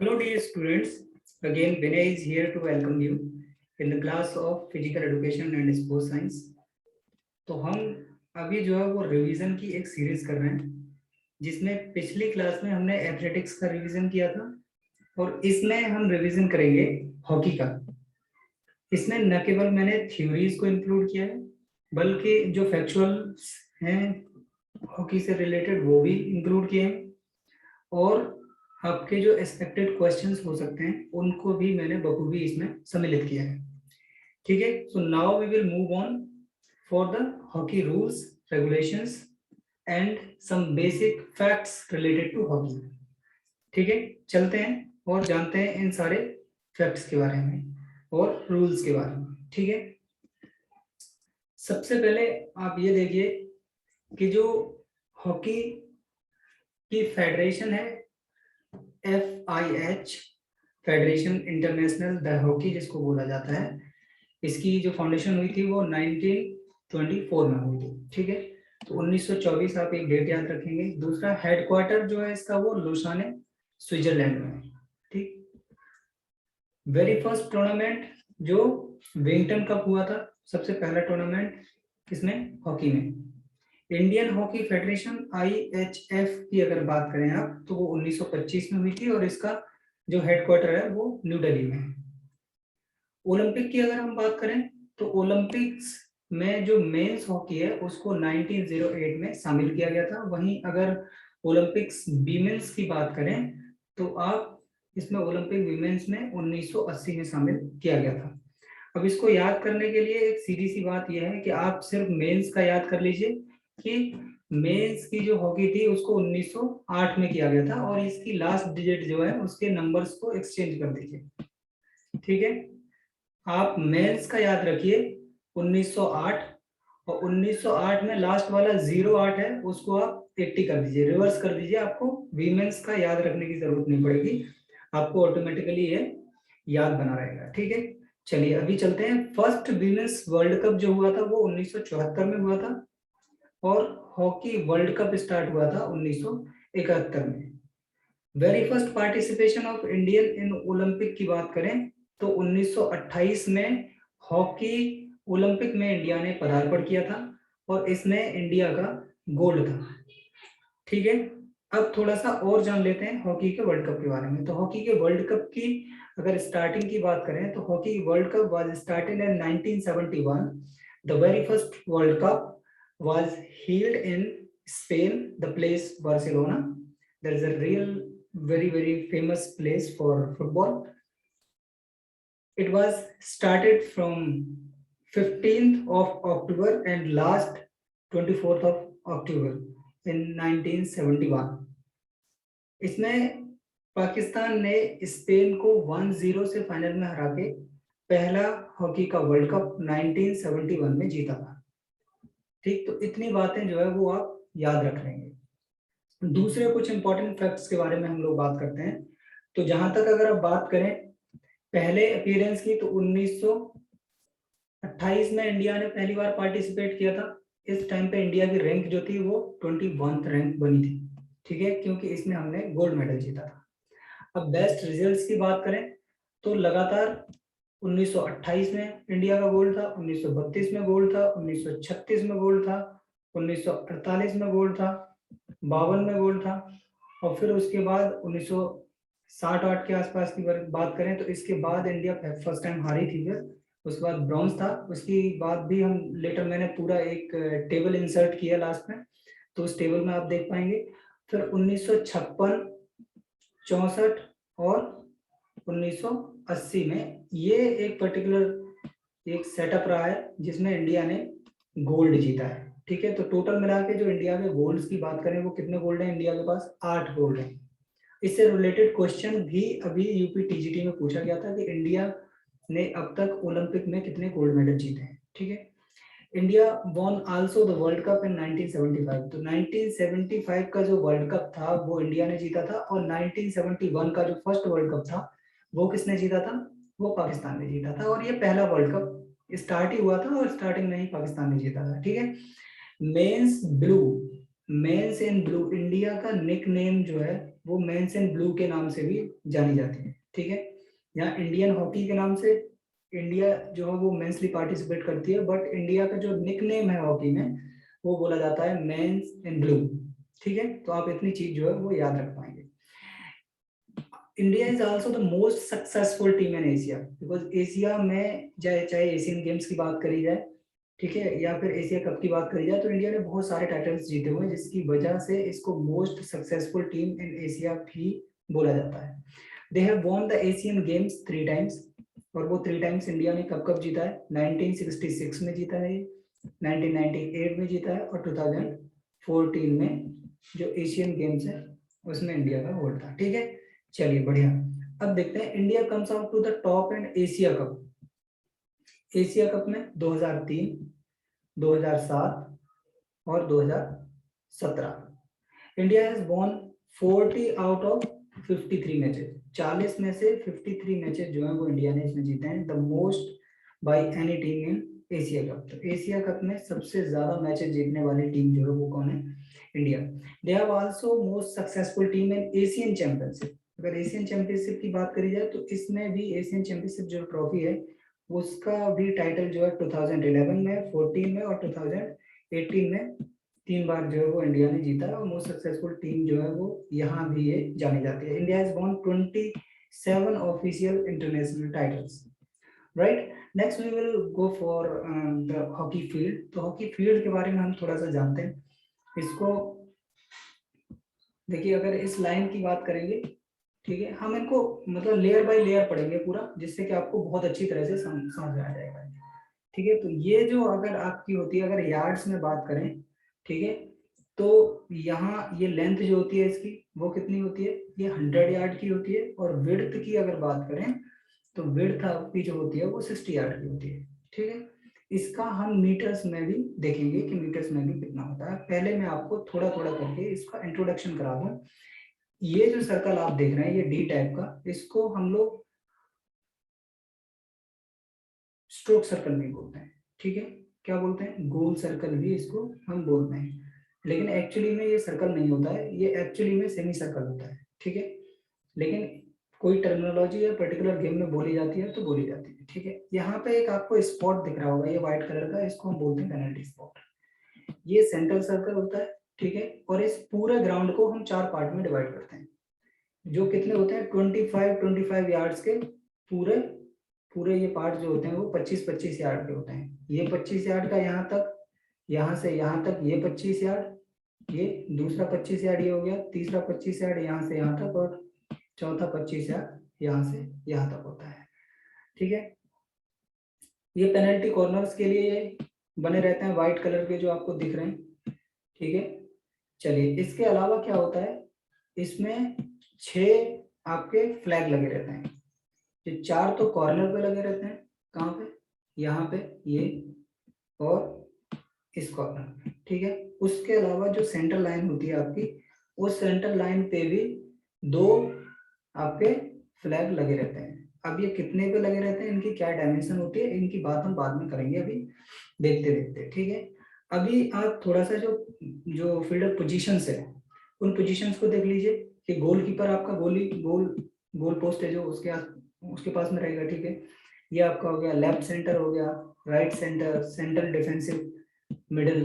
Hello dear students, again Vinay is here to welcome you in the class of Physical Education and Sports Science। तो हम अभी जो है वो revision की एक सीरीज कर रहे हैं जिसमें पिछली क्लास में हमने एथलेटिक्स का रिवीजन किया था और इसमें हम रिवीजन करेंगे हॉकी का। इसमें न केवल मैंने थ्योरीज को इंक्लूड किया है बल्कि जो फैक्चुअल्स हैं हॉकी से रिलेटेड वो भी इंक्लूड किए हैं और आपके जो एक्सपेक्टेड क्वेश्चंस हो सकते हैं उनको भी मैंने बखूबी इसमें सम्मिलित किया है। ठीक है, so now we will move on for the hockey rules, regulations and some basic facts related to hockey. ठीक है, चलते हैं और जानते हैं इन सारे फैक्ट्स के बारे में और रूल्स के बारे में। ठीक है, सबसे पहले आप ये देखिए कि जो हॉकी की फेडरेशन है FIH, federation international the hockey जिसको बोला जाता है, इसकी जो फाउंडेशन हुई थी वो 1924 में हुई थी। ठीक है, तो 1924 आप एक डेट याद रखेंगे। दूसरा, हेडक्वार्टर जो है इसका वो लुसाने स्विट्जरलैंड में है। ठीक, वेरी फर्स्ट टूर्नामेंट जो विंगटन कप हुआ था, सबसे पहला टूर्नामेंट किसमें, हॉकी में। इंडियन हॉकी फेडरेशन IHF की अगर बात करें आप तो वो 1925 में हुई थी और इसका जो हेडक्वार्टर है वो न्यू दिल्ली में है। ओलंपिक की अगर हम बात करें तो ओलंपिक्स में जो मेंस हॉकी है उसको 1908 में शामिल किया गया था। वहीं अगर ओलंपिक्स वीमेंस की बात करें तो आप इसमें ओलंपिक वीमेंस में 1980 में शामिल किया गया था। अब इसको याद करने के लिए एक सीधी सी बात यह है कि आप सिर्फ मेंस का याद कर लीजिए कि मेंस की जो हॉकी थी उसको 1908 में किया गया था और इसकी लास्ट डिजिट जो है उसके नंबर्स को एक्सचेंज कर दीजिए। ठीक है, आप मेंस का याद रखिए 1908 और 1908 में लास्ट वाला 08 है उसको आप 80 कर दीजिए, रिवर्स कर दीजिए। आपको वीमेंस का याद रखने की जरूरत नहीं पड़ेगी, आपको ऑटोमेटिकली ये याद बना रहेगा। ठीक है, चलिए अभी चलते हैं। फर्स्ट वीमेंस वर्ल्ड कप जो हुआ था वो 1974 में हुआ था और हॉकी वर्ल्ड कप स्टार्ट हुआ था 1971 में। Very first participation of Indian in Olympic की बात करें तो 1928 में हॉकी ओलंपिक में इंडिया ने पदार्पण किया था और इसमें इंडिया का गोल्ड था। ठीक है, अब थोड़ा सा और जान लेते हैं हॉकी के वर्ल्ड कप के बारे में। तो हॉकी के वर्ल्ड कप की अगर स्टार्टिंग की बात करें तो hockey world cup was started in 1971। The very first world cup was held in Spain, the place Barcelona. There is a real very famous place for football. It was started from 15th of October and last 24th of October in 1971. इसमें पाकिस्तान ने Spain को 1-0 से final में हरा के पहला hockey का world cup 1971 में जीता था। ठीक, तो इतनी बातें जो है वो आप याद रख लेंगे। दूसरे कुछ इंपॉर्टेंट फैक्ट्स के बारे में हम लोग बात करते हैं। तो जहां तक अगर आप बात करें पहले अपीयरेंस की तो 1928 में इंडिया ने पहली बार पार्टिसिपेट किया था। इस टाइम पे इंडिया की रैंक जो थी वो 21th रैंक बनी थी। ठीक है, क्योंकि इसमें हमने गोल्ड मेडल जीता था। अब बेस्ट रिजल्ट्स की बात करें तो लगातार 1928 में इंडिया का गोल्ड था, 1932 में गोल्ड था, 1936 में गोल्ड था, 1948 में गोल्ड था, 52 में गोल्ड था और फिर उसके बाद 1960-8 के आसपास की बात करें तो इसके बाद इंडिया फर्स्ट टाइम हारी थी। फिर उसके बाद ब्रॉन्ज था, उसकी बात भी हम लेटर मैंने पूरा एक टेबल इंसर्ट किया लास्ट में, तो उस टेबल में आप देख पाएंगे। फिर 1956, 64 और 1980 में ये एक पर्टिकुलर एक सेटअप रहा है जिसमें इंडिया ने गोल्ड जीता है। ठीक है, तो टोटल मिला के जो इंडिया के गोल्ड्स की बात करें वो कितने गोल्ड हैं, इंडिया के पास 8 गोल्ड हैं। इससे रिलेटेड क्वेश्चन भी अभी यूपी टीजीटी में पूछा गया था कि इंडिया ने अब तक ओलंपिक में कितने गोल्ड मेडल जीते हैं। ठीक है, India won also the world cup in 1975। तो 1975 का जो वर्ल्ड कप था वो इंडिया ने जीता था और 1971 का जो फर्स्ट वर्ल्ड कप था वो किसने जीता था, वो पाकिस्तान ने जीता था। और ये पहला वर्ल्ड कप स्टार्ट ही हुआ था और स्टार्टिंग में ही पाकिस्तान ने जीता था। ठीक है, men's blue men's in blue, India का निक नेम जो है वो मेंस इन ब्लू के नाम से भी जानी जाती है, ठीक है। यहाँ इंडियन हॉकी के नाम से इंडिया जो है वो मेंसली पार्टिसिपेट करती है, बट इंडिया का जो निक नेम है हॉकी में वो बोला जाता है मेंस इन ब्लू, ठीक है। तो आप इतनी चीज जो है वो याद रख पाएंगे। India is also the most successful team in Asia, because Asia में चाहे एशियन गेम्स की बात करी जाए, ठीक है, या फिर एशिया कप की बात करी जाए, तो इंडिया ने बहुत सारे टाइटल्स जीते हुए हैं, जिसकी वजह से इसको most successful team in Asia भी बोला जाता है। They have won the Asian games 3 times, और वो 3 टाइम्स इंडिया ने कब कब जीता है? 1966 में जीता है, 1998 में जीता है, और 2014 में जो एशियन गेम्स है उसमें इंडिया का होल्ड था, ठीक है। चलिए बढ़िया। अब देखते हैं India comes out to the top in Asia cup. Asia cup में 2003, 2007 और 2017 India has won 40 out of 53 matches. 40 में से 53 मैचेस जो है वो इंडिया ने इसमें जीते हैं, the most by any team in Asia cup. तो एशिया कप में सबसे ज्यादा मैचेस जीतने वाली टीम जो है वो कौन है? India. They have also most successful team in Asian championship. अगर एशियन चैंपियनशिप की बात करी जाए तो इसमें भी एशियन चैंपियनशिप जो ट्रॉफी है उसका भी टाइटल जो है 2011 में, 14 में और 2018 में 3 बार जो है वो इंडिया ने जीता है, और मोस्ट सक्सेसफुल टीम जो है वो यहाँ भी ये जानी जाती है। India has won 27 official international titles, right. Next we will go for the hockey field. तो हॉकी फील्ड के बारे में हम थोड़ा सा जानते हैं। इसको देखिए, अगर इस लाइन की बात करेंगे, ठीक है, हम इनको मतलब लेयर बाय लेयर पढ़ेंगे पूरा, जिससे कि आपको बहुत अच्छी तरह से समझ आ जाएगा, ठीक है। तो ये जो अगर आपकी होती है, अगर यार्ड्स में बात करें, ठीक है, तो यहाँ ये लेंथ जो होती है इसकी वो कितनी होती है? ये 100 यार्ड की होती है। और विड्थ की अगर बात करें तो विड्थ आपकी जो होती है वो 60 यार्ड की होती है, ठीक है। इसका हम मीटर्स में भी देखेंगे कि मीटर्स में भी कितना होता है। पहले मैं आपको थोड़ा थोड़ा करके इसका इंट्रोडक्शन करा दूं। ये जो सर्कल आप देख रहे हैं ये डी टाइप का, इसको हम लोग स्ट्रोक सर्कल भी बोलते हैं, ठीक है। क्या बोलते हैं? गोल सर्कल भी इसको हम बोलते हैं, लेकिन एक्चुअली में ये सर्कल नहीं होता है, ये एक्चुअली में सेमी सर्कल होता है, ठीक है। लेकिन कोई टर्मिनोलॉजी या पर्टिकुलर गेम में बोली जाती है तो बोली जाती है, ठीक है। यहाँ पे एक आपको स्पॉट दिख रहा होगा ये व्हाइट कलर का, इसको हम बोलते हैं पेनल्टी स्पॉट। ये सेंट्रल सर्कल होता है, ठीक है। और इस पूरे ग्राउंड को हम 4 पार्ट में डिवाइड करते हैं, जो कितने होते हैं? 25 यार्ड्स के पूरे पूरे ये पार्ट जो होते हैं वो 25 यार्ड के होते हैं। ये 25 यार्ड का यहाँ तक, यहाँ से यहाँ तक ये 25 यार्ड, ये दूसरा 25 यार्ड ये हो गया, तीसरा 25 यार्ड यहाँ से यहाँ तक, और चौथा 25 यार्ड यहाँ से यहाँ तक होता है, ठीक है। ये पेनल्टी कॉर्नर्स के लिए ये बने रहते हैं व्हाइट कलर के जो आपको दिख रहे हैं, ठीक है। चलिए, इसके अलावा क्या होता है? इसमें 6 आपके फ्लैग लगे रहते हैं। ये 4 तो कॉर्नर पे लगे रहते हैं, कहाँ पे? यहाँ पे, ये और इस कॉर्नर पे, ठीक है। उसके अलावा जो सेंटर लाइन होती है आपकी, उस सेंटर लाइन पे भी 2 आपके फ्लैग लगे रहते हैं। अब ये कितने पे लगे रहते हैं, इनकी क्या डायमेंशन होती है, इनकी बात हम बाद में करेंगे, अभी देखते देखते, ठीक है। अभी आप थोड़ा सा जो जो फील्डर पोजीशंस है उन पोजीशंस को देख लीजिए कि गोलकीपर आपका गोल पोस्ट है जो उसके पास में रहेगा, ठीक है। ये आपका हो गया लेफ्ट सेंटर, हो गया right centre, central defensive, middle,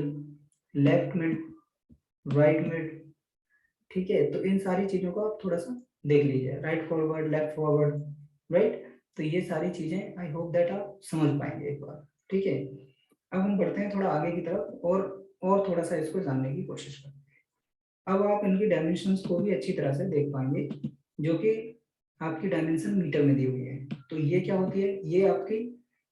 left mid, right mid, ठीक है। तो इन सारी चीजों को आप थोड़ा सा देख लीजिए, right forward, left forward, right. तो ये सारी चीजें आई होप दैट आप समझ पाएंगे एक बार, ठीक है। अब हम बढ़ते हैं थोड़ा आगे की तरफ और थोड़ा सा इसको जानने की कोशिश करते हैं। अब आप इनकी डायमेंशंस को भी अच्छी तरह से देख पाएंगे, जो कि आपकी डायमेंशन मीटर में दी हुई है। तो ये क्या होती है? ये आपकी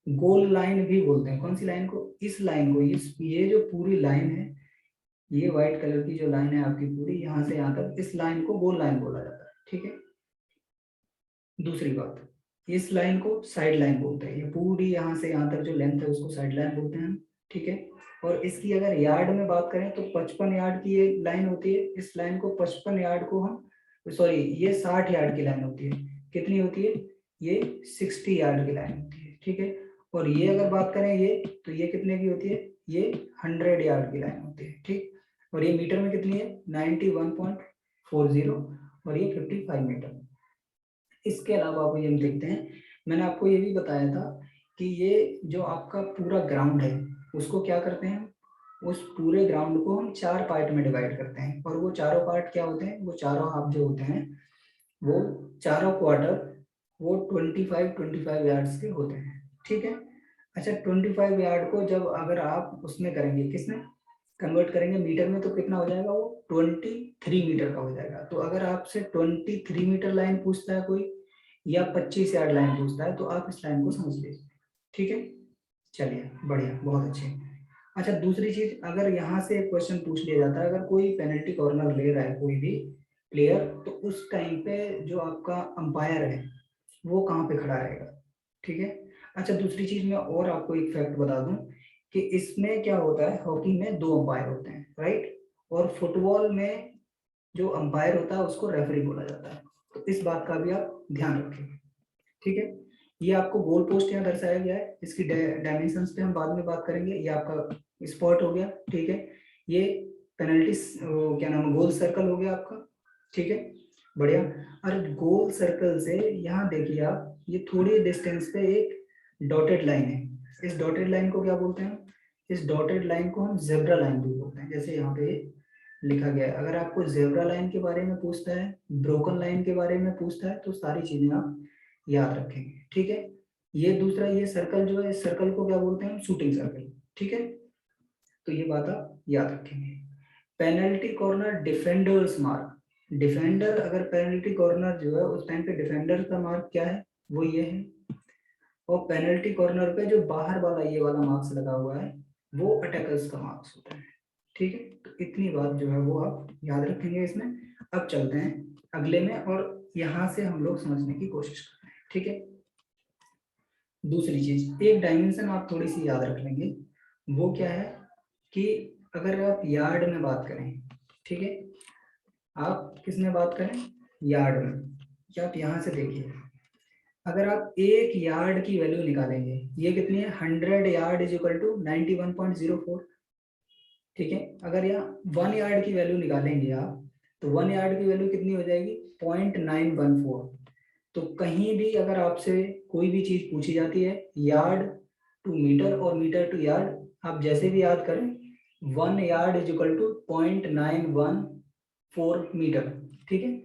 गोल लाइन भी बोलते हैं। कौन सी लाइन को? इस लाइन को, ये जो पूरी लाइन है, ये व्हाइट कलर की जो लाइन है आपकी पूरी यहाँ से यहाँ तक, इस लाइन को गोल लाइन बोला जाता है, ठीक है। दूसरी बात, इस लाइन को साइड लाइन बोलते हैं। ये पूरी यहाँ से यहाँ तक जो लेंथ है उसको साइड लाइन बोलते हैं हम, ठीक है। और इसकी अगर यार्ड में बात करें तो 55 यार्ड की ये लाइन होती है। इस लाइन को 55 यार्ड को हम, सॉरी, ये 60 यार्ड की लाइन होती है। कितनी होती है? ये 60 यार्ड की लाइन होती है, ठीक है। और ये अगर बात करें ये, तो ये कितने की होती है? ये 100 यार्ड की लाइन होती है, ठीक। और ये मीटर में कितनी है 91.40 और ये 55 मीटर। इसके अलावा अब ये हम देखते हैं, मैंने आपको ये भी बताया था कि ये जो आपका पूरा ग्राउंड है उसको क्या करते हैं, उस पूरे ग्राउंड को हम 4 पार्ट में डिवाइड करते हैं, और वो चारों पार्ट क्या होते हैं, वो चारों हाफ जो होते हैं वो चारों क्वार्टर वो 25 यार्ड्स के होते हैं, ठीक है। अच्छा 25 यार्ड को जब अगर आप उसमें करेंगे, किसमें कन्वर्ट करेंगे मीटर में, तो कितना हो जाएगा वो 23 मीटर का हो जाएगा। तो अगर आपसे 23 मीटर लाइन पूछता है कोई या 25 यार्ड लाइन पूछता है तो आप इस लाइन को समझ लीजिए, ठीक है। चलिए बढ़िया, बहुत अच्छे। अच्छा दूसरी चीज, अगर यहाँ से क्वेश्चन पूछ लिया जाता है, अगर कोई पेनल्टी कॉर्नर ले रहा है कोई भी प्लेयर, तो उस टाइम पे जो आपका अंपायर है वो कहाँ पे खड़ा रहेगा, ठीक है। अच्छा दूसरी चीज मैं और आपको एक फैक्ट बता दूं कि इसमें क्या होता है, हॉकी में 2 अंपायर होते हैं, राइट, और फुटबॉल में जो अंपायर होता है उसको रेफरी बोला जाता है। तो इस बात का भी आप ध्यान रखें, ठीक है। ये आपको गोल पोस्ट यहाँ दर्शाया गया है, इसकी डायमेंशंस पे हम बाद में बात करेंगे। ये आपका स्पॉट हो गया, ठीक है। ये पेनल्टी क्या नाम है, गोल सर्कल हो गया आपका, ठीक है, बढ़िया। और गोल सर्कल से यहाँ देखिए आप, ये थोड़ी डिस्टेंस पे एक डॉटेड लाइन है, इस डॉटेड लाइन को क्या बोलते हैं, इस डॉटेड लाइन को हम जेब्रा लाइन भी बोलते हैं, जैसे यहाँ पे लिखा गया है। अगर आपको जेब्रा लाइन के बारे में पूछता है, ब्रोकन लाइन के बारे में पूछता है, तो सारी चीजें आप याद रखेंगे, ठीक है। ये दूसरा, ये सर्कल जो है, इस सर्कल को क्या बोलते हैं, शूटिंग सर्कल, ठीक है। तो ये बात आप याद रखेंगे। Penalty corner defenders mark, defender अगर पेनल्टी कॉर्नर जो है उस टाइम पे डिफेंडर का मार्क क्या है, वो ये है। और पेनल्टी कॉर्नर पे जो बाहर वाला ये वाला मार्क्स लगा हुआ है वो अटैकर्स का मार्क्स होता है, ठीक है। तो इतनी बात जो है वो आप याद रखेंगे इसमें। अब चलते हैं अगले में, और यहाँ से हम लोग समझने की कोशिश करते हैं, ठीक है। दूसरी चीज, एक डायमेंशन आप थोड़ी सी याद रख लेंगे, वो क्या है कि अगर आप यार्ड में बात करें, ठीक है, आप किस में बात करें, यार्ड में, क्या आप यहाँ से देखिए, अगर आप 1 यार्ड की वैल्यू निकालेंगे, ये कितनी है 100 यार्ड इज इक्वल टू 91.04, ठीक है। अगर यहाँ 1 यार्ड की वैल्यू निकालेंगे आप, तो 1 यार्ड की वैल्यू कितनी हो जाएगी 0.914। तो कहीं भी अगर आपसे कोई भी चीज पूछी जाती है यार्ड टू मीटर और मीटर टू यार्ड, आप जैसे भी याद करें 1 yard is equal to 0.914 metre, ठीक है।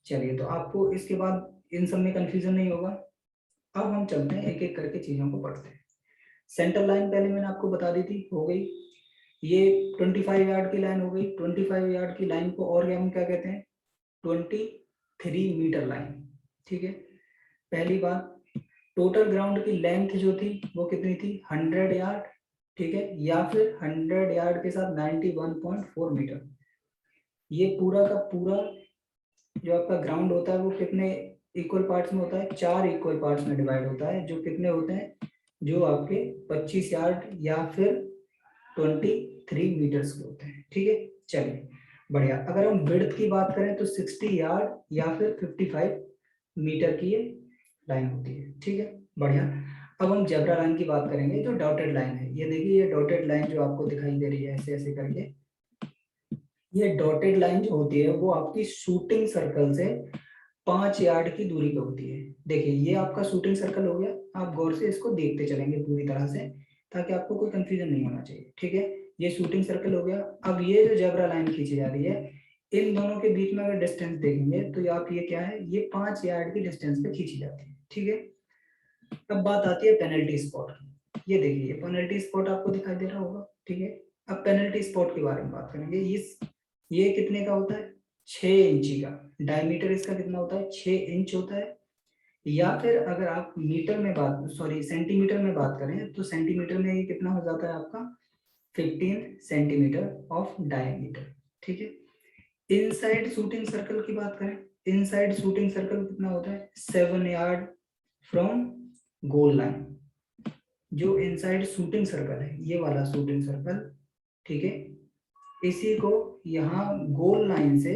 चलिए तो आपको इसके बाद इन सब में कंफ्यूजन नहीं होगा। अब हम चलते हैं एक एक करके चीजों को पढ़ते हैं। सेंटर लाइन पहले मैंने आपको बता दी थी, हो गई। ये 25 यार्ड की लाइन हो गई। 25 यार्ड की लाइन को और हम क्या कहते हैं, 23 मीटर लाइन, ठीक है। पहली बात, टोटल ग्राउंड की लेंथ जो थी वो कितनी थी 100 यार्ड, ठीक है, या फिर 100 यार्ड के साथ 91.4 मीटर। ये पूरा का पूरा जो आपका ग्राउंड होता है वो कितने इक्वल पार्ट्स में होता है, 4 इक्वल पार्ट्स में डिवाइड होता है, जो कितने होते हैं, जो आपके 25 यार्ड या फिर 23 मीटर्स के होते हैं, ठीक है। चलिए बढ़िया। अगर हम विड्थ की बात करें तो 60 यार्ड या फिर 55 मीटर की ये लाइन होती है, ठीक है, बढ़िया। अब हम जेब्रा लाइन की बात करेंगे, जो डॉटेड लाइन है, ये देखिए ये डॉटेड लाइन जो आपको दिखाई दे रही है ऐसे ऐसे करके, ये डॉटेड लाइन जो होती है वो आपकी शूटिंग सर्कल से 5 यार्ड की दूरी पे होती है। देखिए ये आपका शूटिंग सर्कल हो गया, आप गौर से इसको देखते चलेंगे पूरी तरह से ताकि आपको कोई कंफ्यूजन नहीं होना चाहिए, ठीक है। ये शूटिंग सर्कल हो गया। अब ये जो जेब्रा लाइन खींची जा रही है, इन दोनों के बीच में अगर डिस्टेंस देखेंगे तो आप ये क्या है, ये 5 यार्ड की डिस्टेंस पे खींची जाती है, ठीक है। अब बात आती है पेनल्टी स्पॉट की। ये देखिए पेनल्टी स्पॉट आपको दिखाई दे रहा होगा, ठीक है। अब पेनल्टी स्पॉट के बारे में बात करेंगे। ये कितने का होता है 6 इंची का, डायमीटर इसका कितना होता है 6 इंच होता है। या फिर अगर आप मीटर में बात, सॉरी सेंटीमीटर में बात करें तो सेंटीमीटर में ये कितना हो जाता है आपका 15 सेंटीमीटर ऑफ डायमीटर, ठीक है। इनसाइड शूटिंग सर्कल की बात करें, इनसाइड शूटिंग सर्कल कितना होता है 7 यार्ड फ्रॉम गोल लाइन। जो इनसाइड शूटिंग सर्कल है ये वाला शूटिंग सर्कल, ठीक है, इसी को यहाँ गोल लाइन से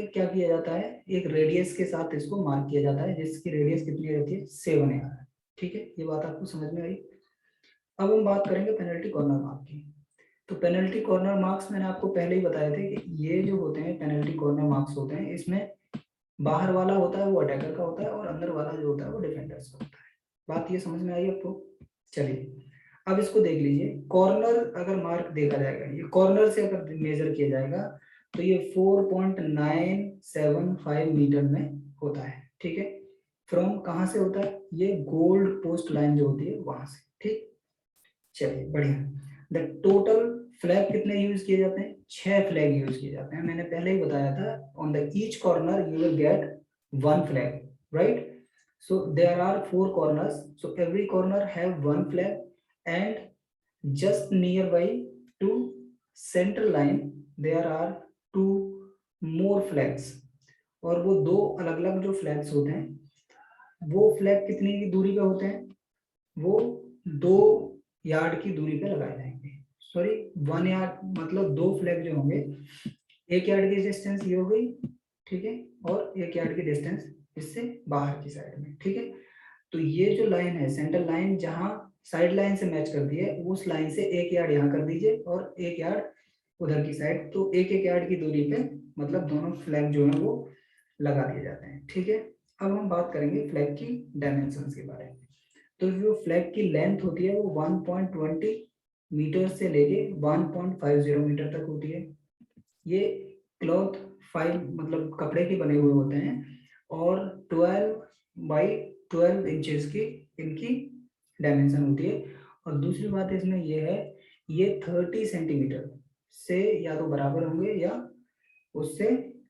क्या किया जाता है, एक रेडियस के साथ इसको मार्क किया जाता है, जिसकी रेडियस कितनी रहती है 7 यार्ड, ठीक है। ये बात आपको समझ में आई। अब हम बात करेंगे पेनल्टी कॉर्नर मार्क की। तो पेनल्टी कॉर्नर मार्क्स मैंने आपको पहले ही बताए थे कि ये जो होते हैं पेनल्टी कॉर्नर मार्क्स होते हैं, इसमें बाहर वाला होता है वो अटैकर का होता है और अंदर वाला जो होता है वो डिफेंडर्स का होता है। बात ये समझ में आई आपको? चलिए अब इसको देख लीजिए। कॉर्नर अगर मार्क देखा जाएगा, ये कॉर्नर से अगर मेजर किया जाएगा तो ये 4.975 मीटर में होता है, ठीक है। फ्रॉम कहाँ से होता है? ये गोल्ड पोस्ट लाइन जो होती है वहां से, ठीक। चलिए बढ़िया। द टोटल फ्लैग कितने यूज किए जाते हैं? 6 फ्लैग यूज किए जाते हैं। मैंने पहले ही बताया था, on the each corner you will get 1 flag, right? So there are 4 corners, so every corner have 1 flag and just nearby to center line there are 2 more flags। और वो 2 अलग अलग जो फ्लैग्स होते हैं वो फ्लैग कितनी की दूरी पे होते हैं? वो 2 यार्ड की दूरी पे लगाए जाएंगे। सॉरी 1 यार्ड, मतलब 2 फ्लैग जो होंगे, 1 यार्ड की डिस्टेंस ये हो गई, ठीक है, और 1 यार्ड की डिस्टेंस इससे बाहर की साइड में, ठीक है। तो ये जो लाइन है सेंटर लाइन, जहां साइड लाइन से मैच करती है, उस लाइन से 1 यार्ड यहाँ कर दीजिए और 1 यार्ड उधर की साइड, तो 1-1 यार्ड की दूरी पे मतलब दोनों फ्लैग जो है वो लगा दिए जाते हैं, ठीक है। अब हम बात करेंगे फ्लैग की डायमेंशंस के बारे में। तो जो फ्लैग की लेंथ होती है वो 1.20 मीटर से लेके 1.50 मीटर तक होती है। ये क्लॉथ 5 मतलब कपड़े के बने हुए होते हैं और 12 बाई 12 इंचेस की इनकी डायमेंशन होती है। और दूसरी बात इसमें ये है, ये 30 सेंटीमीटर से या तो बराबर होंगे या उससे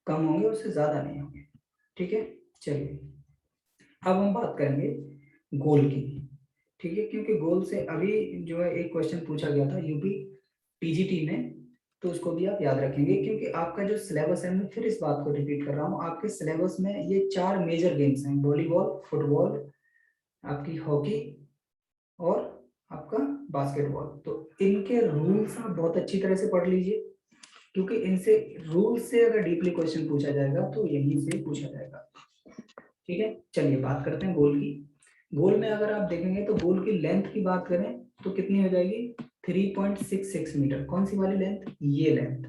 कम होंगे, उससे ज्यादा नहीं होंगे, ठीक है। चलिए अब हम बात करेंगे गोल की, ठीक है, क्योंकि गोल से अभी जो है एक क्वेश्चन पूछा गया था यूपी टीजीटी में, तो उसको भी आप याद रखेंगे, क्योंकि आपका जो सिलेबस है, मैं फिर इस बात को रिपीट कर रहा हूँ, आपके सिलेबस में ये 4 मेजर गेम्स हैं, वॉलीबॉल, फुटबॉल, आपकी हॉकी और आपका बास्केटबॉल। तो इनके रूल्स आप बहुत अच्छी तरह से पढ़ लीजिए, क्योंकि इनसे रूल से अगर डीपली क्वेश्चन पूछा जाएगा तो यहीं से पूछा जाएगा, ठीक है। चलिए बात करते हैं गोल की। गोल में अगर आप देखेंगे तो गोल की लेंथ की बात करें तो कितनी हो जाएगी? 3.66 मीटर। कौन सी वाली लेंथ? ये लेंथ,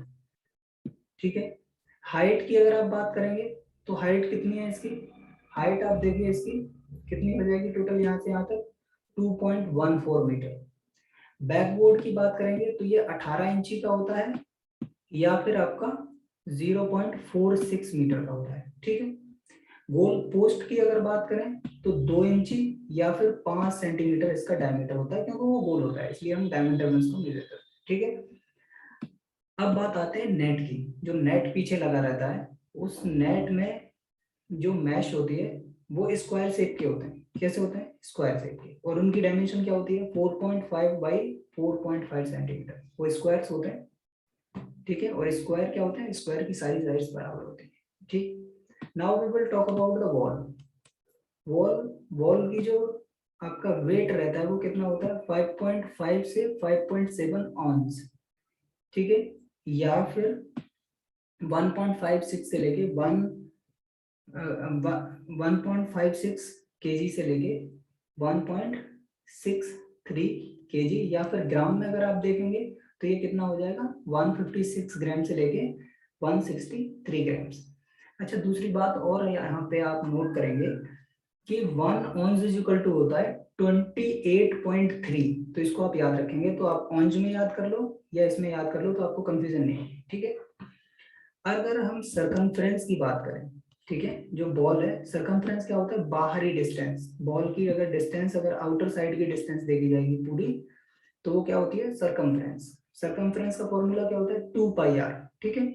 ठीक है। हाइट की अगर आप बात करेंगे तो हाइट कितनी है इसकी? हाइट आप देखिए इसकी कितनी हो जाएगी टोटल यहाँ से यहाँ तक? 2.14 मीटर। बैकबोर्ड की बात करेंगे तो ये 18 इंची का होता है या फिर आपका 0.46 मीटर का होता है, ठीक है। गोल पोस्ट की अगर बात करें तो 2 इंची या फिर 5 सेंटीमीटर इसका डायमीटर होता है, क्योंकि वो गोल होता है इसलिए हम डायमीटर में इसको मेजर करते हैं, ठीक है। अब बात आते हैं नेट की। जो नेट पीछे लगा रहता है, उस नेट में जो मैश होती है वो स्क्वायर शेप के होते हैं। कैसे होते हैं? स्क्वायर शेप के। और उनकी डायमेंशन क्या होती है? 4.5 बाई 4.5 सेंटीमीटर। वो स्क्वायर्स होते हैं, ठीक है। और स्क्वायर क्या होते हैं? स्क्वायर की सारी साइड्स बराबर होती है, ठीक। Now we will talk about the wall. Wall की जो आपका वेट रहता है वो कितना होता है? 5.5 से 5.7 ऑन्स, ठीक है। या फिर 1.56 से लेके 1.56 केजी से लेके 1.63 केजी, या फिर ग्राम में अगर आप देखेंगे तो ये कितना हो जाएगा? 156 ग्राम से लेके 163 ग्राम। अच्छा दूसरी बात और यहाँ पे आप नोट करेंगे कि 1 ऑन्स इज इक्वल टू होता है 28.3। तो इसको आप याद रखेंगे, तो आप ऑन्स में याद कर लो या इसमें याद कर लो, तो आपको कंफ्यूजन नहीं होगी, ठीक है। अगर हम सरकमफ्रेंस की बात करें, ठीक है, जो बॉल है, सरकमफ्रेंस क्या होता है? बाहरी डिस्टेंस। बॉल की अगर डिस्टेंस, अगर आउटर साइड की डिस्टेंस देखी जाएगी पूरी, तो वो क्या होती है? सरकमफ्रेंस। सरकमफ्रेंस का फॉर्मूला क्या होता है? 2πr, ठीक है।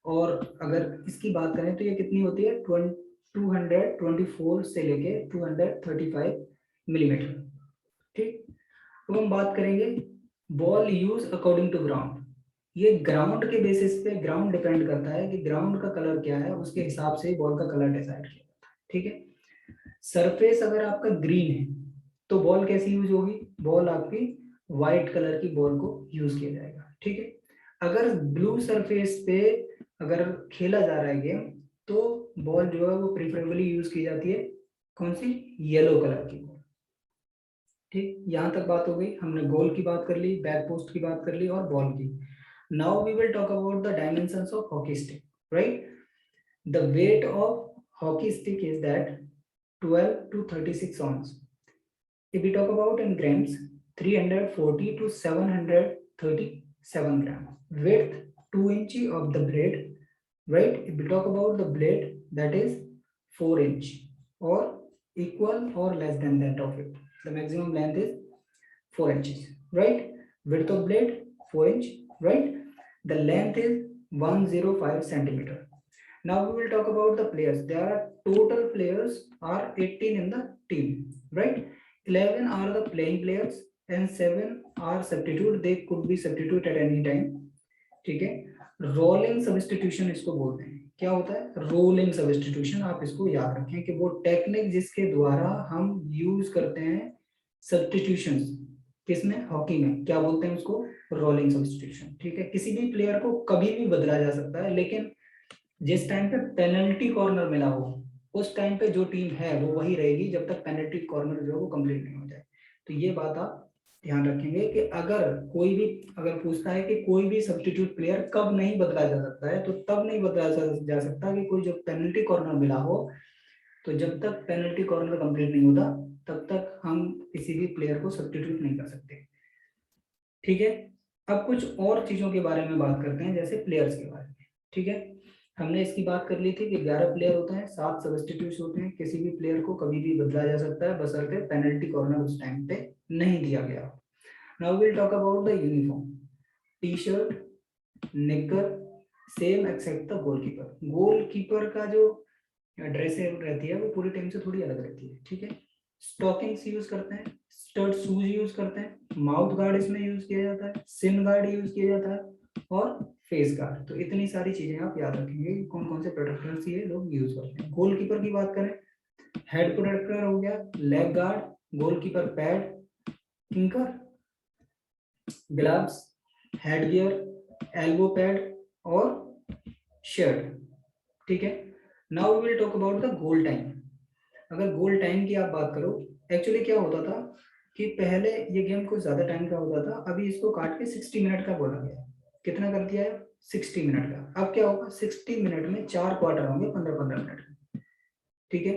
और अगर इसकी बात करें तो ये कितनी होती है? 224 से लेके 235 मिलीमीटर, ठीक। अब हम बात करेंगे ball use according to ground. ये ग्राउंड के बेसिस पे, ग्राउंड डिपेंड करता है कि ग्राउंड का कलर क्या है, उसके हिसाब से बॉल का कलर डिसाइड किया जाता है, ठीक है। सरफेस अगर आपका ग्रीन है तो बॉल कैसी यूज होगी? बॉल आपकी व्हाइट कलर की बॉल को यूज किया जाएगा, ठीक है। अगर ब्लू सरफेस पे अगर खेला जा रहा है गेम, तो बॉल जो है वो प्रिफरेबली यूज की जाती है कौन सी? येलो कलर की बॉल, ठीक, यहाँ तक बात हो गई। हमने गोल की बात कर ली, बैक पोस्ट की बात कर ली और बॉल की। Now we will talk about the dimensions of hockey stick, right. The weight of hockey stick is that 12 to 36 ounce. If we talk about in grams, 340 to 737 gram. Width 2 inch of the blade, right? If we talk about the blade, that is 4 inch or equal or less than that of it. The maximum length is 4 inches, right? Width of blade 4 inch, right? The length is 105 centimeter. Now we will talk about the players. There are total players are 18 in the team, right? 11 are the playing players and 7 are substitute. They could be substitute at any time. ठीक है, rolling substitution इसको बोलते हैं। क्या होता है rolling substitution? आप इसको याद रखें कि वो टेक्निक जिसके द्वारा हम यूज करते हैं सब्स्टिट्यूशंस, किसमें? हॉकी में। क्या बोलते हैं उसको? Rolling substitution. ठीक है, किसी भी प्लेयर को कभी भी बदला जा सकता है, लेकिन जिस टाइम पे पेनल्टी कॉर्नर मिला हो उस टाइम पे जो टीम है वो वही रहेगी जब तक पेनल्टी कॉर्नर जो है वो कंप्लीट नहीं हो जाए। तो ये बात आप ध्यान रखेंगे कि अगर कोई भी अगर पूछता है कि कोई भी सब्स्टिट्यूट प्लेयर कब नहीं बदला जा सकता है, तो तब नहीं बदला जा सकता कि कोई जो पेनल्टी कॉर्नर मिला हो। तो जब तक पेनल्टी कॉर्नर कंप्लीट नहीं होता तब तक हम किसी भी प्लेयर को सब्स्टिट्यूट नहीं कर सकते। ठीक है, अब कुछ और चीजों के बारे में बात करते हैं, जैसे प्लेयर्स के बारे में। ठीक है, हमने इसकी बात कर ली थी कि 11 प्लेयर होते हैं, 7 सब्स्टिट्यूट्स होते हैं। किसी भी प्लेयर को कभी भी बदला जा सकता है बशर्ते पेनल्टी कॉर्नर उस टाइम पे नहीं दिया गया। Now will talk about the uniform. T shirt, knicker, same except the goalkeeper. Goalkeeper का जो ड्रेस रहती है वो पूरी टीम से थोड़ी अलग रहती है। ठीक है, स्टॉकिंग्स यूज करते हैं, स्टड शूज यूज करते हैं, माउथ गार्ड इसमें यूज किया जाता है, सिन गार्ड यूज किया जाता है और फेस गार्ड। तो इतनी सारी चीजें आप याद रखेंगे कौन कौन से प्रोटेक्टर्स ये लोग यूज करते हैं। गोलकीपर की बात करें, हेड प्रोटेक्टर हो गया, leg guard, goalkeeper pad, kicker, gloves, head gear, elbow pad और शर्ट। ठीक है, now we will talk about the goal time. अगर गोल टाइम की आप बात करो, एक्चुअली क्या होता था कि पहले ये गेम कुछ ज्यादा टाइम का होता था, अभी इसको काट के 60 मिनट का बोला गया है। कितना कर दिया है? 60 मिनट का। अब क्या होगा, 60 मिनट में 4 क्वार्टर होंगे 15-15 मिनट के। ठीक है,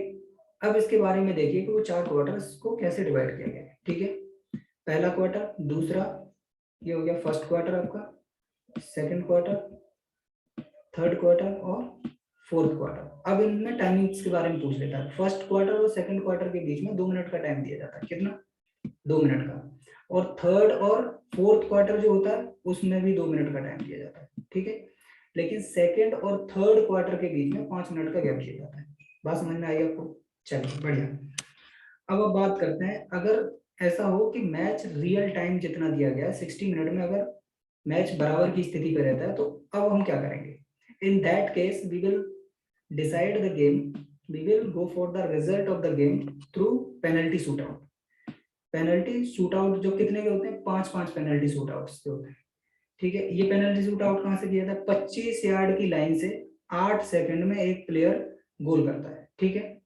अब इसके बारे में देखिए कि वो 4 क्वार्टर्स को कैसे डिवाइड किया गया है। ठीक है, पहला क्वार्टर, दूसरा, ये हो गया फर्स्ट क्वार्टर आपका, सेकंड क्वार्टर, थर्ड क्वार्टर और फोर्थ क्वार्टर। अब इनमें टाइमिंग्स के बारे में पूछ लेता है। फर्स्ट क्वार्टर और सेकंड क्वार्टर के बीच में 2 मिनट का टाइम दिया जाता है। कितना? 2 मिनट का। और थर्ड और फोर्थ क्वार्टर जो होता है उसमें भी 2 मिनट का टाइम दिया जाता है। ठीक है, लेकिन सेकंड और थर्ड क्वार्टर के बीच में 5 मिनट का गैप दिया जाता है। बात समझ में आई आपको? चलिए बढ़िया। अब बात करते हैं, अगर ऐसा हो कि मैच रियल टाइम जितना दिया गया है 60 मिनट में, अगर मैच बराबर की स्थिति पर रहता है, तो अब हम क्या करेंगे? In that case, we will decide the game. We will go for the result of the game through penalty shootout. Penalty shootout जो कितने के होते हैं? 5-5 पेनल्टी शूटआउट्स के होते हैं। ठीक है, ये पेनल्टी शूटआउट कहाँ से किया था? 25 यार्ड की लाइन से 8 सेकंड में एक प्लेयर गोल करता है। ठीक है,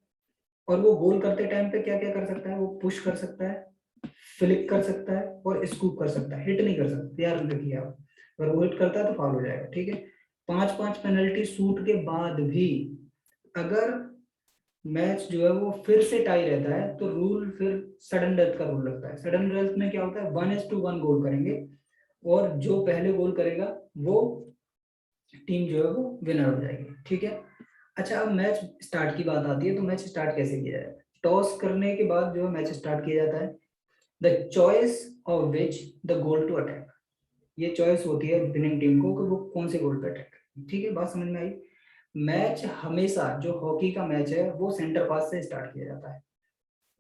और वो गोल करते टाइम पे क्या क्या कर सकता है? वो पुश कर सकता है, फ्लिक कर सकता है और स्कूप कर सकता है। हिट नहीं कर सकता, याद रखिए आप। अगर वो हिट करता है तो फाउल हो जाएगा। ठीक है, 5-5 पेनल्टी शूट के बाद भी अगर मैच जो है वो फिर से टाई रहता है तो रूल फिर सडन डेथ का रूल लगता है। सडन डेथ में क्या होता है? 1:1 गोल करेंगे और जो पहले गोल करेगा वो टीम जो है वो विनर हो जाएगी। ठीक है, अच्छा अब मैच स्टार्ट की बात आती है, तो मैच स्टार्ट कैसे किया जाता है? टॉस करने के बाद जो है मैच स्टार्ट किया जाता है। The choice of which the goal to attack. ये चॉइस होती है विनिंग टीम को कि वो कौन से गोल पे अटैक करेगी। ठीक है, बात समझ में आई? मैच हमेशा जो हॉकी का मैच है वो सेंटर पास से स्टार्ट किया जाता है।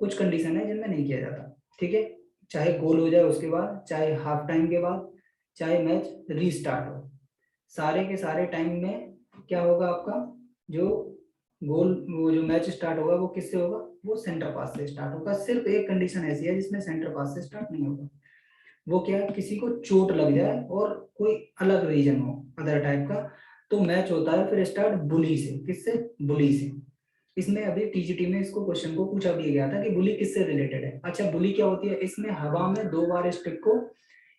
कुछ कंडीशन है जिनमें नहीं किया जाता। ठीक है, चाहे गोल हो जाए उसके बाद, चाहे हाफ टाइम के बाद, चाहे मैच रीस्टार्ट हो, सारे के सारे टाइम में क्या होगा आपका? जो गोल वो जो मैच स्टार्ट होगा वो किससे होगा? वो सेंटर पास से स्टार्ट होगा। सिर्फ एक कंडीशन ऐसी है जिसमें सेंटर पास से स्टार्ट नहीं होगा। वो क्या है? किसी को चोट लग जाए और कोई अलग रीजन हो, अदर टाइप का, तो मैच होता है फिर स्टार्ट बुली से। किससे? बुली से। इसमें अभी टीजीटी में इसको क्वेश्चन को पूछा भी गया था कि बुली किससे रिलेटेड है। अच्छा बुली क्या होती है, इसमें हवा में 2 बार स्टिक को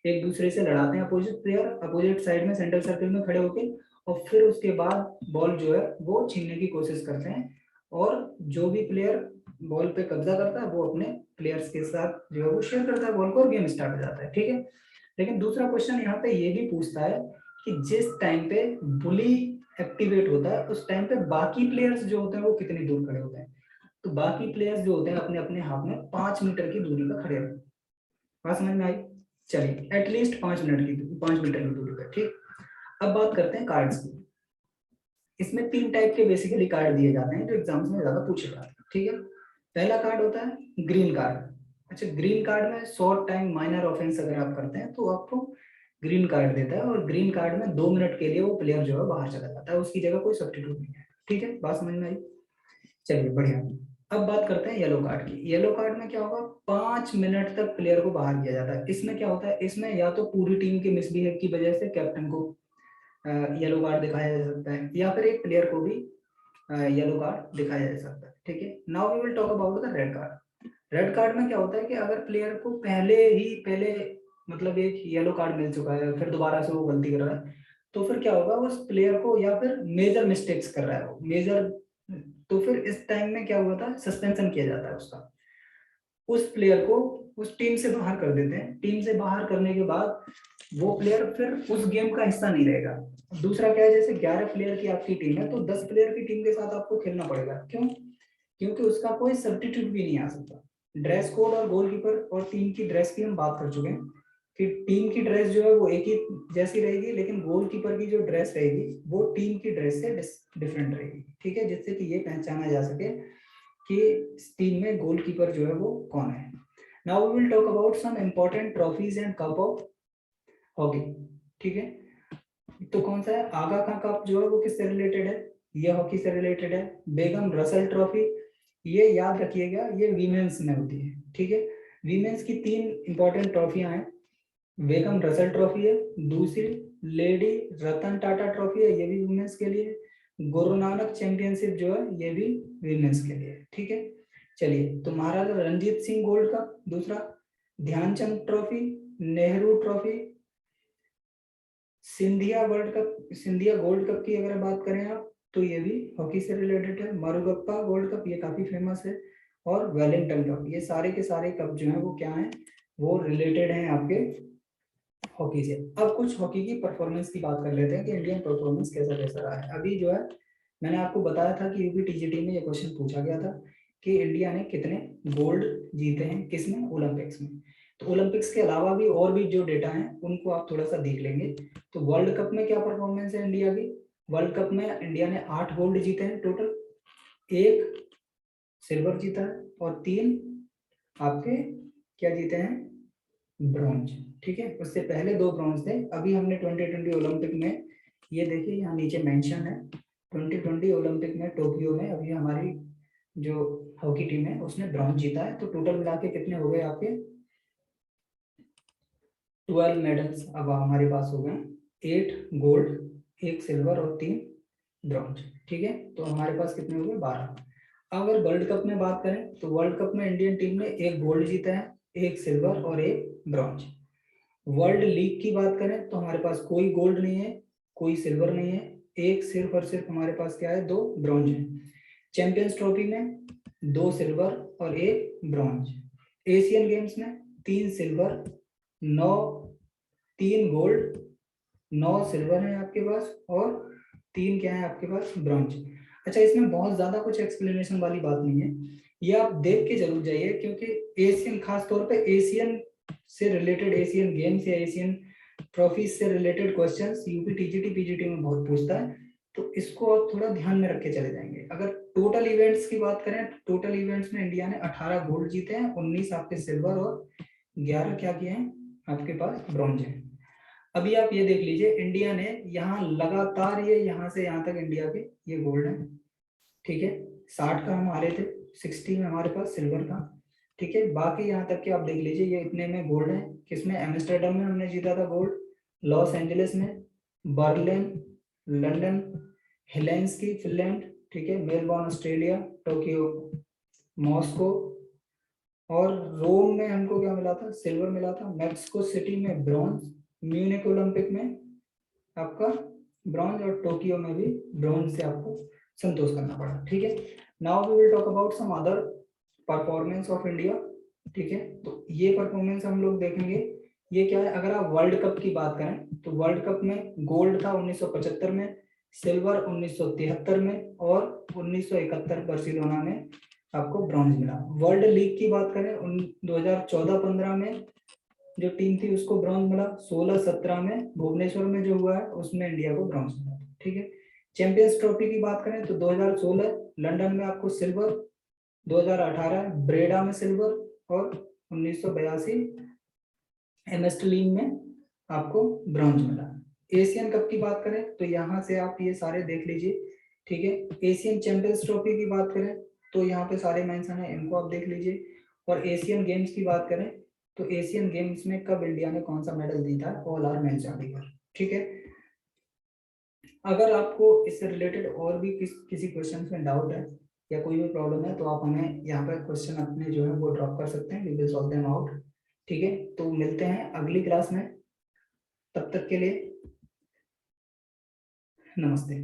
एक दूसरे से लड़ाते हैं अपोजिट प्लेयर, अपोजिट साइड में सेंटर सर्कल में खड़े होके, और फिर उसके बाद बॉल जो है वो छीनने की कोशिश करते हैं, और जो भी प्लेयर बॉल पे कब्जा करता है वो अपने प्लेयर्स के साथ जो है वो शेयर करता है बॉल को, और गेम स्टार्ट हो जाता है। ठीक है, लेकिन दूसरा क्वेश्चन यहाँ पे ये भी पूछता है कि जिस टाइम पे बुली एक्टिवेट होता है उस टाइम पे बाकी प्लेयर्स जो होते हैं वो कितनी दूर खड़े होते हैं। तो बाकी प्लेयर्स जो होते हैं अपने अपने हाथ में 5 मीटर की दूरी पर खड़े रहते हैं। बात समझ में आई? चलिए एटलीस्ट 5 मीटर की दूरी पर। ठीक, अब बात करते हैं कार्ड्स की। इसमें 3 टाइप के बेसिकली कार्ड दिए जाते हैं जो एग्जाम्स में ज्यादा पूछे जाते हैं। ठीक है, पहला कार्ड होता है ग्रीन कार्ड। अच्छा ग्रीन कार्ड में शॉर्ट टाइम माइनर ऑफेंस अगर आप करते हैं तो आपको ग्रीन कार्ड देता है, और ग्रीन कार्ड में 2 मिनट के लिए वो प्लेयर जो है बाहर चला जाता है, उसकी जगह कोई सब्स्टिट्यूट नहीं है। ठीक है, बात समझ में आई? चलिए बढ़िया। अब बात करते हैं येलो कार्ड की। येलो कार्ड में क्या होगा, 5 मिनट तक प्लेयर को बाहर किया जाता है। इसमें क्या होता है, इसमें या तो पूरी टीम के मिसबिहेव की वजह से कैप्टन को येलो कार्ड दिखाया जा सकता है, या फिर एक प्लेयर को भी येलो कार्ड दिखाया जा सकता है। ठीक है, now we will talk about the red card. Red card में क्या होता है कि अगर प्लेयर को पहले मतलब एक येलो कार्ड मिल चुका है, फिर दोबारा से वो गलती कर रहा है, तो फिर क्या होगा, उस प्लेयर को या फिर मेजर मिस्टेक्स कर रहा है वो मेजर, तो फिर इस टाइम में क्या हुआ था, सस्पेंशन किया जाता है उसका। उस प्लेयर को उस टीम से बाहर कर देते हैं। टीम से बाहर करने के बाद वो प्लेयर फिर उस गेम का हिस्सा नहीं रहेगा। दूसरा क्या है, जैसे 11 प्लेयर की आपकी टीम है तो 10 प्लेयर की टीम के साथ आपको खेलना पड़ेगा। क्यों? क्योंकि उसका कोई सब्स्टिट्यूट भी नहीं आ सकता। ड्रेस कोड और गोलकीपर और टीम की ड्रेस की हम बात कर चुके हैं कि टीम की ड्रेस जो है वो एक ही जैसी रहेगी, लेकिन गोलकीपर की जो ड्रेस रहेगी वो टीम की ड्रेस से डिफरेंट रहेगी। ठीक है, जिससे कि ये पहचाना जा सके कि इस टीम में गोलकीपर जो है वो कौन है। Now we will talk about some important trophies and cup of hockey. ठीक है, तो कौन सा है, आगा खां कप जो है वो किससे रिलेटेड है, ये हॉकी से रिलेटेड है। बेगम रसल ट्रॉफी, ये याद रखिएगा ये वीमेंस में होती है। ठीक है, वीमेंस की 3 इंपॉर्टेंट ट्रॉफियां हैं। बेगम रसल ट्रॉफी है, दूसरी लेडी रतन टाटा ट्रॉफी है, ये भी वुमेन्स के लिए। गुरु नानक चैंपियनशिप जो है ये भी वुमेन्स के लिए। ठीक है, चलिए तो महाराजा रणजीत सिंह गोल्ड कप दूसरा, Dhyanchand trophy, Nehru trophy, Scindia world cup, Scindia gold cup की अगर बात करें आप तो ये भी हॉकी से रिलेटेड है। मरुगप्पा गोल्ड कप ये काफी फेमस है, और वेलिंगटन कप, ये सारे के सारे कप जो है वो क्या है, वो रिलेटेड हैं आपके हॉकी से। अब कुछ हॉकी की परफॉर्मेंस की बात कर लेते हैं कि इंडियन परफॉर्मेंस कैसा कैसा रहा है। अभी जो है मैंने आपको बताया था कि यूपी टीजीटी में ये क्वेश्चन पूछा गया था कि इंडिया ने कितने गोल्ड जीते हैं किसमें, ओलंपिक्स में। तो ओलंपिक्स के अलावा भी और भी जो डेटा है उनको आप थोड़ा सा देख लेंगे। तो वर्ल्ड कप में क्या परफॉर्मेंस है इंडिया की, वर्ल्ड कप में इंडिया ने 8 गोल्ड जीते हैं टोटल, 1 सिल्वर जीता है, और 3 आपके क्या जीते हैं, ब्रॉन्ज। ठीक है, उससे पहले 2 ब्रॉन्ज थे। अभी हमने 2020 ओलंपिक में, ये देखिए यहाँ नीचे मेंशन है, 2020 ओलंपिक में टोक्यो में अभी हमारी जो हॉकी टीम है उसने ब्रॉन्ज जीता है। तो टोटल मिला के कितने हो गए आपके, 12 मेडल्स अब हमारे पास हो गए, 8 गोल्ड, 1 सिल्वर और 3 ब्रॉन्ज। ठीक है, तो हमारे पास कितने हो गए, 12। अगर वर्ल्ड कप में बात करें तो वर्ल्ड कप में इंडियन टीम ने 1 गोल्ड जीता है, 1 सिल्वर और 1 ब्रॉन्ज। वर्ल्ड लीग की बात करें तो हमारे पास कोई गोल्ड नहीं है, कोई सिल्वर नहीं है, एक सिर्फ और सिर्फ हमारे पास क्या है, 2 ब्रॉन्ज है। चैंपियंस ट्रॉफी में 2 सिल्वर और 1 ब्रॉन्ज। एशियन गेम्स में 3 सिल्वर, 9 3 गोल्ड, 9 सिल्वर है आपके पास, और 3 क्या है आपके पास, ब्रॉन्ज। अच्छा इसमें बहुत ज्यादा कुछ एक्सप्लेनेशन वाली बात नहीं है, ये आप देख के जरूर जाइए, क्योंकि एशियन, खास तौर पे एशियन से रिलेटेड, एशियन गेम्स या एशियन ट्रॉफीज से related questions UP TGT PGT में बहुत पूछता है, तो इसको आप थोड़ा ध्यान में रख के चले जाएंगे। अगर टोटल इवेंट्स की बात करें, टोटल इवेंट्स में इंडिया ने 18 गोल्ड जीते हैं, 19 आपके सिल्वर और 11 क्या किए हैं आपके पास, ब्रॉन्ज है। अभी आप ये देख लीजिए, इंडिया ने यहाँ लगातार ये यहाँ से यहाँ तक इंडिया के ये गोल्ड है। ठीक है, 60 का हम हारे थे, 60 में हमारे पास सिल्वर था। ठीक है, बाकी यहाँ तक के आप देख लीजिए, ये इतने में गोल्ड है, किसमें, एम्स्टर्डम में हमने जीता था गोल्ड, लॉस एंजलिस में, बर्लिन, लंदन, हेलेंस्की फिनलैंड, ठीक है, मेलबोर्न ऑस्ट्रेलिया, टोक्यो मॉस्को, और रोम में हमको क्या मिला था, सिल्वर मिला था, मैक्सिको सिटी में ब्रॉन्ज, म्यूनिक ओलंपिक में आपका ब्रॉन्ज, और टोक्यो में भी ब्रॉन्ज से आपको संतोष करना पड़ा। ठीक है, now we will talk about some other performance of India. ठीक है, तो ये परफॉर्मेंस हम लोग देखेंगे। ये क्या है, अगर आप वर्ल्ड कप की बात करें तो वर्ल्ड कप में गोल्ड था 1975 में, सिल्वर 1973 में, और 1971 बार्सिलोना में आपको ब्रॉन्ज मिला। वर्ल्ड लीग की बात करें 2014-15 में जो टीम थी उसको ब्रॉन्ज मिला, 16-17 में भुवनेश्वर में जो हुआ है उसमें इंडिया को ब्रॉन्ज मिला। ठीक है, चैंपियंस ट्रॉफी की बात करें तो 2016 लंदन में आपको सिल्वर, 2018 ब्रेडा में सिल्वर, और 1982 एमएस लीग में आपको ब्रॉन्ज मिला। एशियन कप की बात करें तो यहाँ से आप ये सारे देख लीजिए। ठीक है, एशियन चैंपियंस ट्रॉफी की बात करें तो यहाँ पे सारे मेंशन है, इनको आप देख लीजिए। और एशियन गेम्स की बात करें तो एशियन गेम्स में कब इंडिया ने कौन सा मेडल जीता, ऑल आर मेंशन्ड हियर। ठीक है, अगर आपको इससे रिलेटेड और भी किसी क्वेश्चन में डाउट है या कोई भी प्रॉब्लम है तो आप हमें यहाँ पर क्वेश्चन अपने जो है वो ड्रॉप कर सकते हैं, we will solve them out. ठीक है, तो मिलते हैं अगली क्लास में, तब तक के लिए नमस्ते।